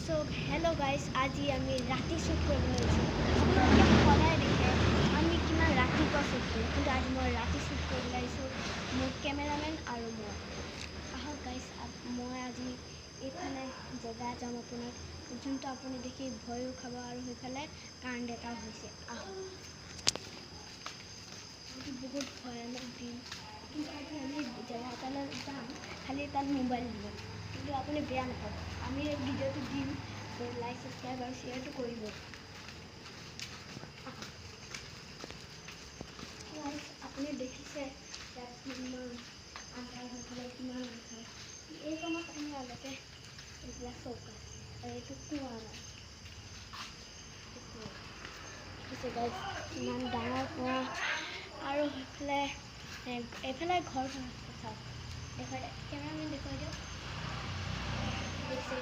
So hello' guys, আজি আমি ৰাতি শ্বুট কৰিবলৈ লৈছোঁ। আপোনালোকে সদায় দেখে আমি কিমান ৰাতিপুৱা শ্বুট কৰোঁ, কিন্তু আজি মই ৰাতি শ্বুট কৰিবলৈ আহিছোঁ, মোৰ কেমেৰামেন আৰু মই। আহক গাইজ, মই আজি এইফালে জেগা যাম আপোনাক, যোনটো আপুনি দেখি ভয়ো খাব, আৰু সেইফালে কাণ্ড এটাও হৈছে। আহক, আজি বহুত ভয়ানক দিন, কিন্তু আজি আমি জেগা এটালৈ যাম, খালি তাত মোবাইল দিব। কিন্তু আপুনি বেয়া নাপাব, আমি এই ভিডিঅ'টো দিম, লাইক ছাবস্ক্ৰাইব আৰু শ্বেয়াৰটো কৰিব। আপুনি দেখিছে ইয়াত কিমান আন্ধাৰ হৈ পেলাই, কিমান আন্ধাৰ। এই কামত আমি আগতে এইবিলাক চৌকা, আৰু এইটো কুঁৱা নাই, দেখিছে গাইজ ইমান ডাঙৰ কুঁৱা। আৰু সেইফালে এইফালে ঘৰ চাওক, দেখুৱাই কেমেৰামেন দেখুৱাই দিয়ক। দেখিছে